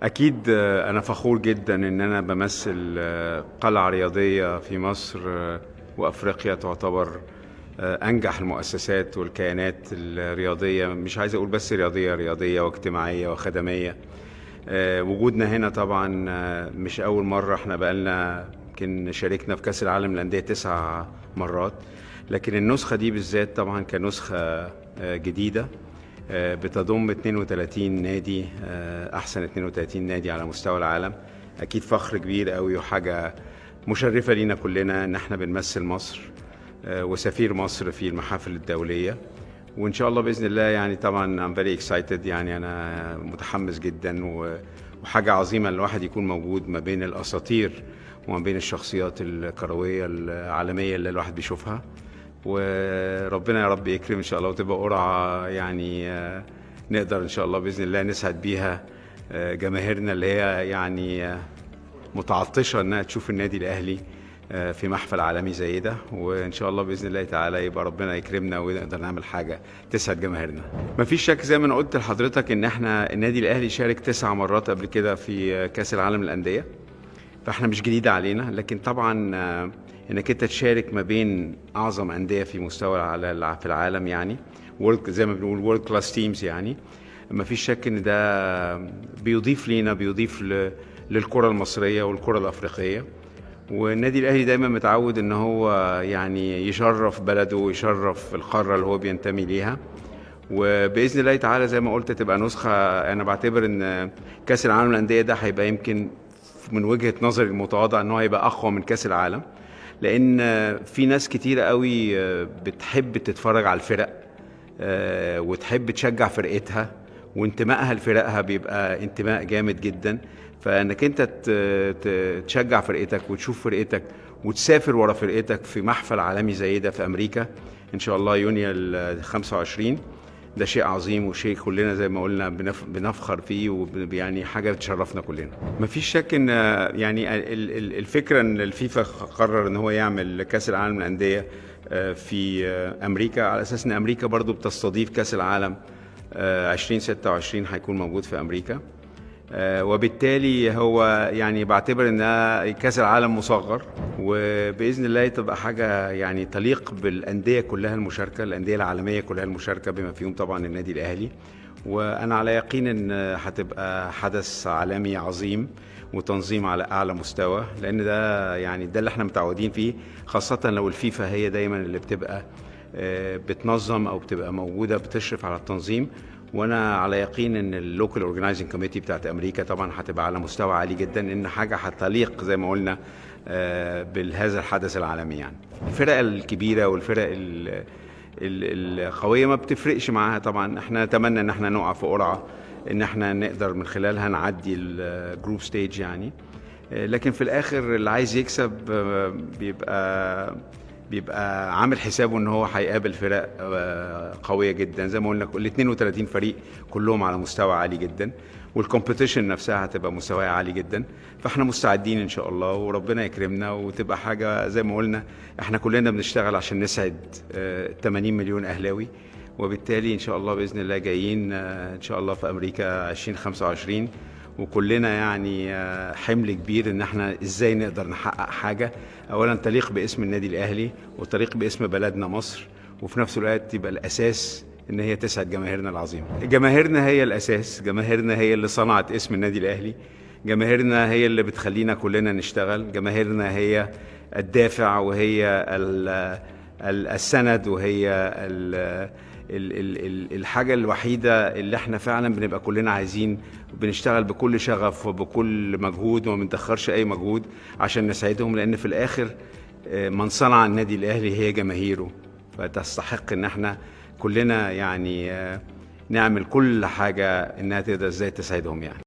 أكيد أنا فخور جدا إن أنا بمثل قلعة رياضية في مصر وأفريقيا تعتبر أنجح المؤسسات والكيانات الرياضية، مش عايز أقول بس رياضية واجتماعية وخدمية. وجودنا هنا طبعا مش أول مرة، احنا بقالنا يمكن شاركنا في كأس العالم للأندية 9 مرات، لكن النسخة دي بالذات طبعا كنسخة جديدة بتضم 32 نادي، احسن 32 نادي على مستوى العالم. اكيد فخر كبير قوي وحاجه مشرفه لينا كلنا ان احنا بنمثل مصر وسفير مصر في المحافل الدوليه، وان شاء الله باذن الله. يعني طبعا I'm very excited، يعني انا متحمس جدا، وحاجه عظيمه الواحد يكون موجود ما بين الاساطير وما بين الشخصيات الكرويه العالميه اللي الواحد بيشوفها. وربنا يا رب يكرم ان شاء الله وتبقى قرعه يعني نقدر ان شاء الله باذن الله نسعد بيها جماهيرنا اللي هي يعني متعطشه انها تشوف النادي الاهلي في محفل عالمي زي ده، وان شاء الله باذن الله تعالى يبقى ربنا يكرمنا ونقدر نعمل حاجه تسعد جماهيرنا. مفيش شك زي ما انا قلت لحضرتك ان احنا النادي الاهلي شارك 9 مرات قبل كده في كاس العالم للانديه، فاحنا مش جديده علينا. لكن طبعا انك انت تشارك ما بين اعظم انديه في مستوى في العالم، يعني زي ما بنقول وورلد كلاس تيمز، يعني ما فيش شك ان ده بيضيف لينا، بيضيف للكره المصريه والكره الافريقيه. والنادي الاهلي دايما متعود ان هو يعني يشرف بلده ويشرف القاره اللي هو بينتمي ليها، وباذن الله تعالى زي ما قلت تبقى نسخه. انا بعتبر ان كاس العالم للانديه ده هيبقى يمكن من وجهه نظري المتواضعه ان هو هيبقى اقوى من كاس العالم، لان في ناس كتيره قوي بتحب تتفرج على الفرق وتحب تشجع فرقتها، وانتمائها لفرقها بيبقى انتماء جامد جدا. فانك انت تشجع فرقتك وتشوف فرقتك وتسافر ورا فرقتك في محفل عالمي زي ده في امريكا ان شاء الله يونيو 25، ده شيء عظيم وشيء كلنا زي ما قلنا بنفخر فيه، ويعني حاجه بتشرفنا كلنا. مفيش شك ان يعني الفكره ان الفيفا قرر ان هو يعمل كاس العالم للانديه في امريكا، على اساس ان امريكا برضو بتستضيف كاس العالم 2026 هيكون موجود في امريكا، وبالتالي هو يعني بعتبر ان كاس العالم مصغر، وباذن الله تبقى حاجه يعني تليق بالانديه كلها المشاركه، الانديه العالميه كلها المشاركه بما فيهم طبعا النادي الاهلي. وانا على يقين ان هتبقى حدث عالمي عظيم وتنظيم على اعلى مستوى، لان ده يعني ده اللي احنا متعودين فيه، خاصه لو الفيفا هي دايما اللي بتبقى بتنظم او بتبقى موجوده بتشرف على التنظيم. وانا على يقين ان اللوكال اورجنايزنج كوميتي بتاعت امريكا طبعا هتبقى على مستوى عالي جدا، ان حاجه هتليق زي ما قلنا بهذا الحدث العالمي. يعني الفرق الكبيره والفرق القويه ما بتفرقش معاها طبعا، احنا نتمنى ان احنا نقع في قرعه ان احنا نقدر من خلالها نعدي الجروب ستيج يعني، لكن في الاخر اللي عايز يكسب بيبقى عامل حسابه ان هو هيقابل فرق قويه جدا. زي ما قلنا ال 32 فريق كلهم على مستوى عالي جدا، والكومبيتيشن نفسها هتبقى مستواها عالي جدا، فاحنا مستعدين ان شاء الله وربنا يكرمنا وتبقى حاجه زي ما قلنا احنا كلنا بنشتغل عشان نسعد 80 مليون اهلاوي، وبالتالي ان شاء الله باذن الله جايين ان شاء الله في امريكا 2025، وكلنا يعني حمل كبير ان احنا ازاي نقدر نحقق حاجه اولا تليق باسم النادي الاهلي وتليق باسم بلدنا مصر، وفي نفس الوقت تبقى الاساس ان هي تسعد جماهيرنا العظيمه. جماهيرنا هي الاساس، جماهيرنا هي اللي صنعت اسم النادي الاهلي، جماهيرنا هي اللي بتخلينا كلنا نشتغل، جماهيرنا هي الدافع وهي السند وهي الحاجة الوحيدة اللي احنا فعلا بنبقى كلنا عايزين بنشتغل بكل شغف وبكل مجهود وما بندخرش اي مجهود عشان نساعدهم، لان في الاخر من صنع النادي الاهلي هي جماهيره، فتستحق ان احنا كلنا يعني نعمل كل حاجة انها تقدر ازاي تساعدهم يعني.